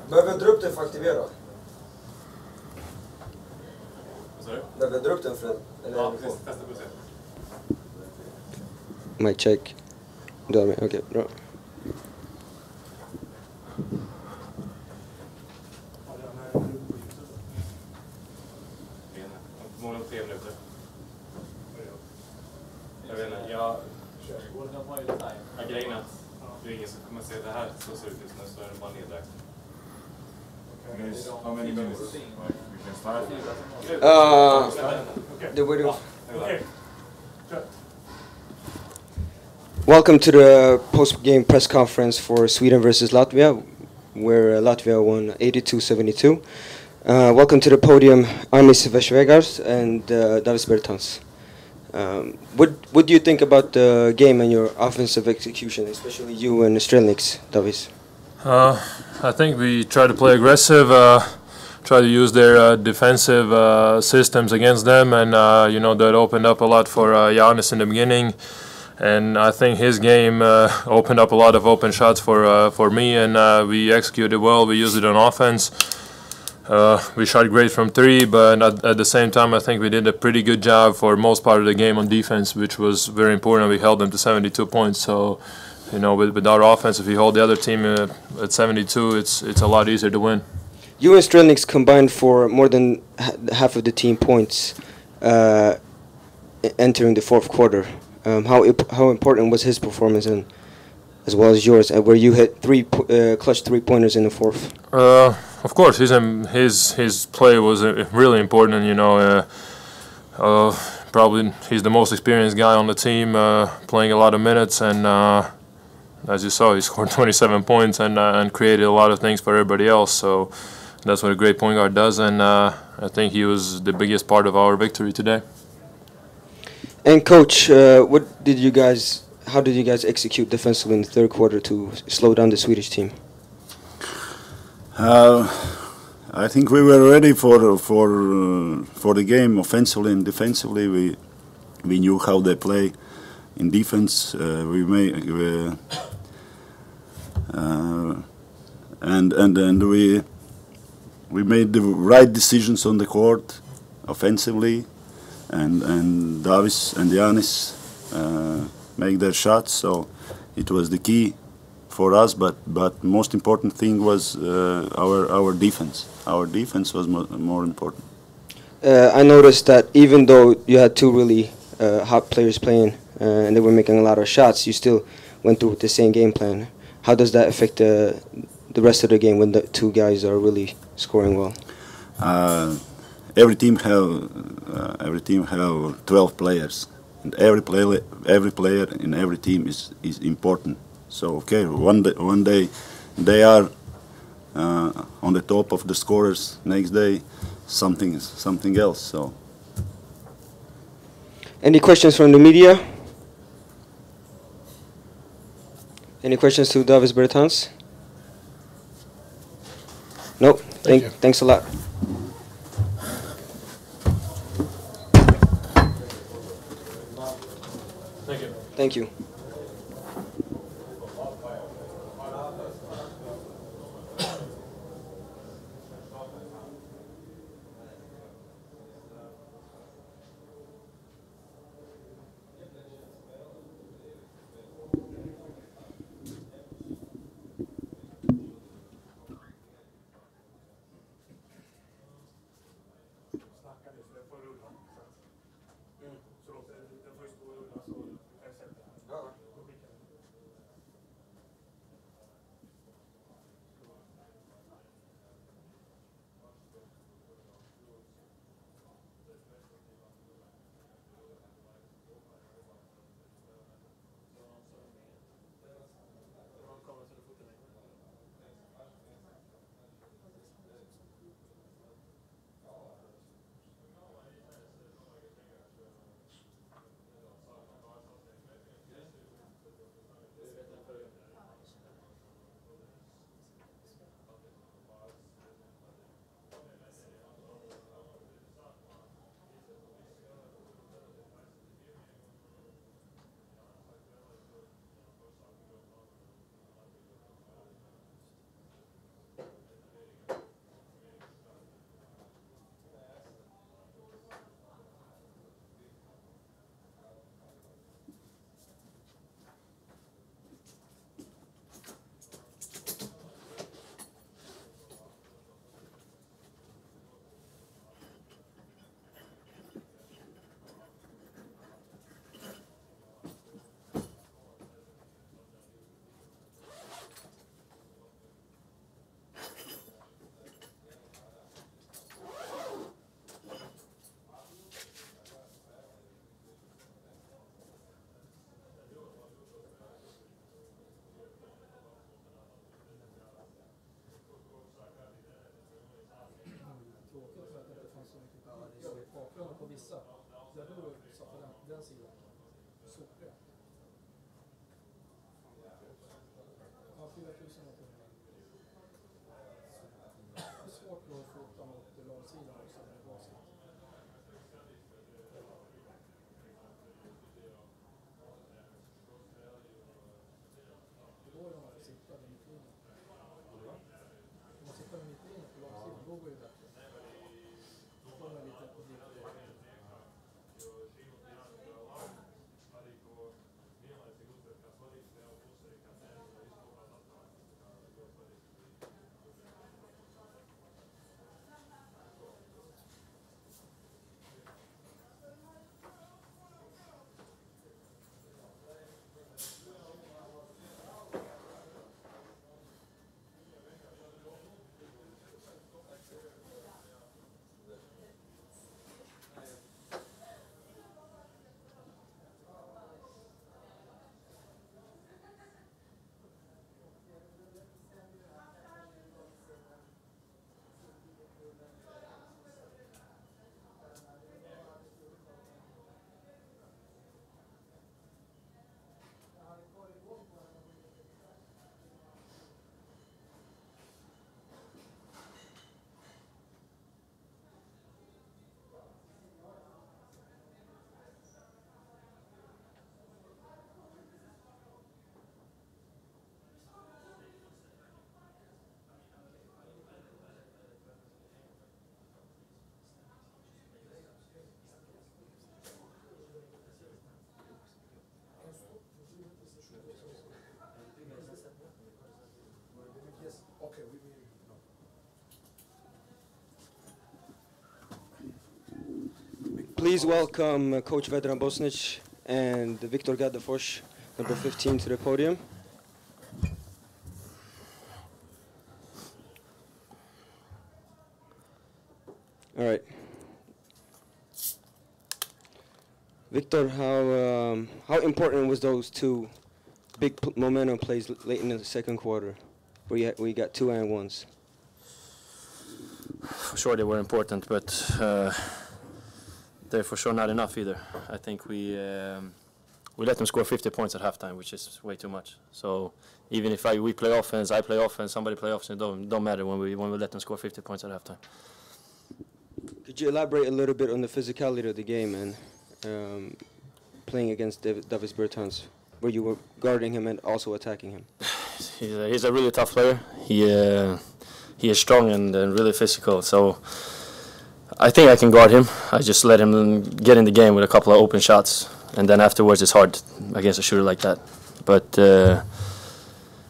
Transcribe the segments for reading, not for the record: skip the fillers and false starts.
Behöver dra upp den för att aktivera? Vad sa du? Behöver dra upp den för eller ja, precis. Testa på se. Mic check. Du har med, okej, bra. Målen 3 minuter. Jag vet inte, jag grejen är att det är ingen som kommer se det här så ser ut just nu, så är det bara nedräknat. How many minutes? We can start. The video. Welcome to the post-game press conference for Sweden versus Latvia, where Latvia won 82-72. Welcome to the podium, Armis Vesvegas and Davis Bertans. What do you think about the game and your offensive execution, especially you and Strelniks, Davis? I think we try to play aggressive, try to use their defensive systems against them, and that opened up a lot for Giannis in the beginning. And I think his game opened up a lot of open shots for me, and we executed well. We used it on offense. We shot great from 3, but at the same time, I think we did a pretty good job for most part of the game on defense, which was very important. We held them to 72 points. So, with our offense, if we hold the other team at 72, it's a lot easier to win. You and Strelniks combined for more than half of the team points entering the fourth quarter. How important was his performance, and as well as yours, where you hit 3 clutch 3-pointers in the fourth? Of course, his play was really important. Probably he's the most experienced guy on the team, playing a lot of minutes, and as you saw, he scored 27 points and created a lot of things for everybody else. So that's what a great point guard does, and I think he was the biggest part of our victory today. And coach, how did you guys execute defensively in the third quarter to slow down the Swedish team? I think we were ready for the game offensively and defensively. We knew how they play in defense. We made the right decisions on the court offensively, and Davis and Giannis make their shots. So it was the key for us, but most important thing was our defense. Our defense was more important. I noticed that even though you had 2 really hot players playing and they were making a lot of shots, you still went through with the same game plan. How does that affect the rest of the game when the 2 guys are really scoring well? Every team have 12 players, and every player in every team is important. So one day they are on the top of the scorers. Next day, something else. So. Any questions from the media? Any questions to Davis Bertans? No. Thanks a lot. Thank you. Thank you. Please welcome Coach Vedran Bosnic and Viktor Gadafors, number 15, to the podium. All right. Victor, how important was those two big momentum plays late in the second quarter, where we got 2 and 1s? For sure they were important, but they're for sure not enough either. I think we let them score 50 points at halftime, which is way too much. So even if we play offense, I play offense, somebody play offense, it don't matter when we let them score 50 points at halftime. Could you elaborate a little bit on the physicality of the game and playing against Davis Bertans, where you were guarding him and also attacking him? He's a really tough player. He is strong and really physical. So I think I can guard him. I just let him get in the game with a couple of open shots, and then afterwards it's hard against a shooter like that. But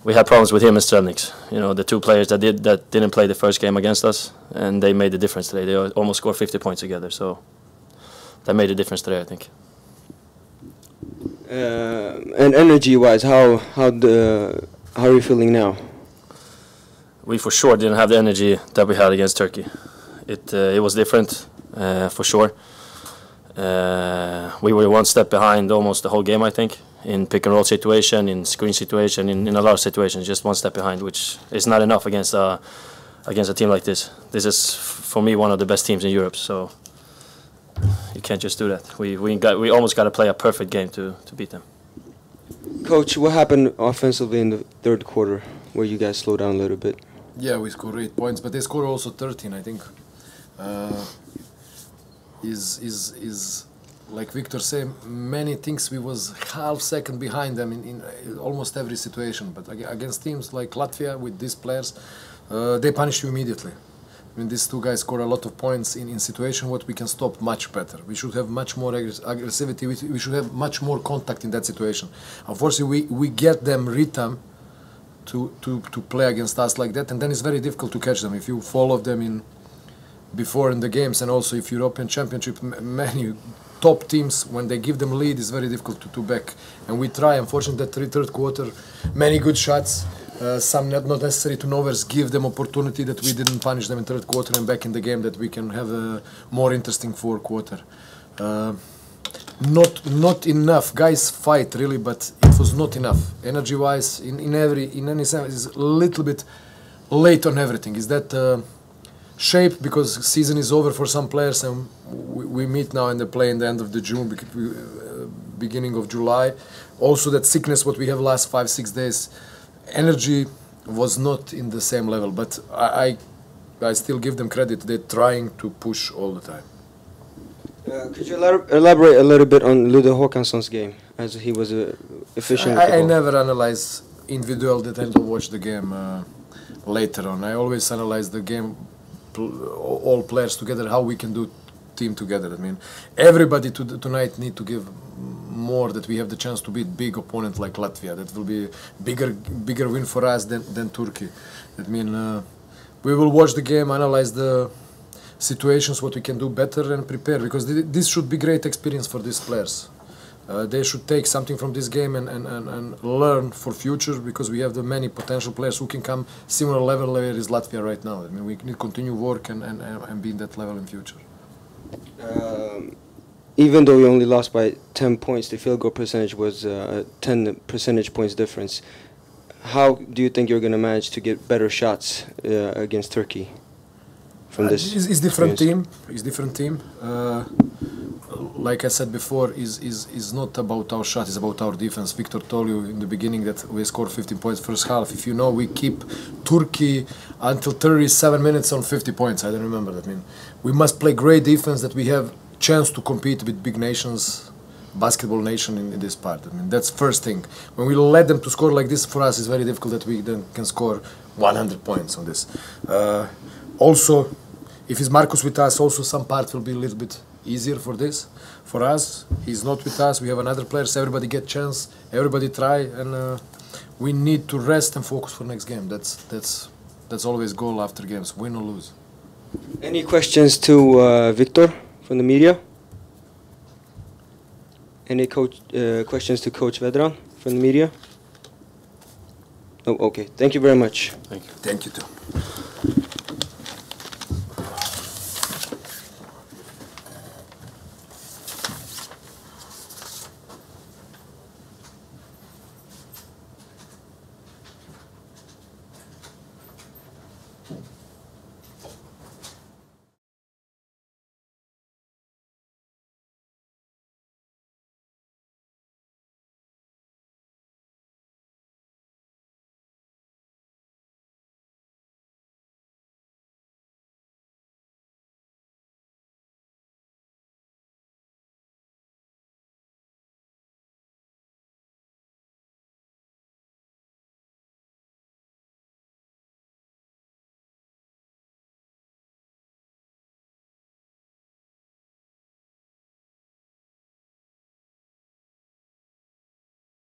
we had problems with him and Strelniks. You know, the two players that didn't play the first game against us, and they made the difference today. They almost scored 50 points together, so that made a difference today, I think. And energy-wise, how are you feeling now? We for sure didn't have the energy that we had against Turkey. It was different, for sure. We were one step behind almost the whole game, I think, in pick and roll situation, in screen situation, in a lot of situations, just one step behind, which is not enough against a team like this. This is, for me, one of the best teams in Europe, so you can't just do that. We almost got to play a perfect game to beat them. Coach, what happened offensively in the third quarter, where you guys slowed down a little bit? Yeah, we scored 8 points, but they scored also 13, I think. Is like Victor said, many things we was half second behind them in almost every situation. But against teams like Latvia with these players, they punish you immediately. I mean, these two guys score a lot of points in situation what we can stop much better. We should have much more aggressivity. We should have much more contact in that situation. Unfortunately, we get them rhythm to play against us like that, and then it's very difficult to catch them. If you follow them before in the games, and also if European Championship, many top teams, when they give them lead, it's very difficult to back. And we try, unfortunately, that third quarter, many good shots, some not necessary turnovers, give them opportunity that we didn't punish them in third quarter and back in the game, that we can have a more interesting fourth quarter. Not enough. Guys fight really, but it was not enough. Energy-wise, in any sense, is a little bit late on everything. Is that shape, because season is over for some players, and we meet now and they play in the end of the June, beginning of July. Also that sickness what we have last 5-6 days, energy was not in the same level. But I still give them credit. They're trying to push all the time. Could you elaborate a little bit on Ludo Håkansson's game, as he was efficient? I never analyze individual that I don't watch the game later on. I always analyze the game, all players together, how we can do team together. I mean, everybody tonight need to give more, that we have the chance to beat big opponent like Latvia. That will be bigger win for us than Turkey. I mean, we will watch the game, analyze the situations, what we can do better, and prepare, because this should be great experience for these players. They should take something from this game and learn for future, because we have the many potential players who can come similar level where is Latvia right now. I mean, we need to continue work and be in that level in future. Even though we only lost by 10 points, the field goal percentage was 10 percentage points difference. How do you think you're going to manage to get better shots against Turkey from this? It's different team. It's different team. Like I said before, is not about our shot. It's about our defense. Victor told you in the beginning that we scored 15 points first half. If you know, we keep Turkey until 37 minutes on 50 points. I don't remember that. I mean, we must play great defense, that we have chance to compete with big nations, basketball nation in this part. I mean, that's first thing. When we let them to score like this, for us, it's very difficult that we then can score 100 points on this. Also, if it's Marcus with us, also some part will be a little bit easier for this. For us, he's not with us. We have another player, so everybody get chance, everybody try, and we need to rest and focus for next game. That's always goal after games, win or lose. Any questions to Victor from the media? Any questions to Coach Vedran from the media? Oh, okay. Thank you very much. Thank you. Thank you too.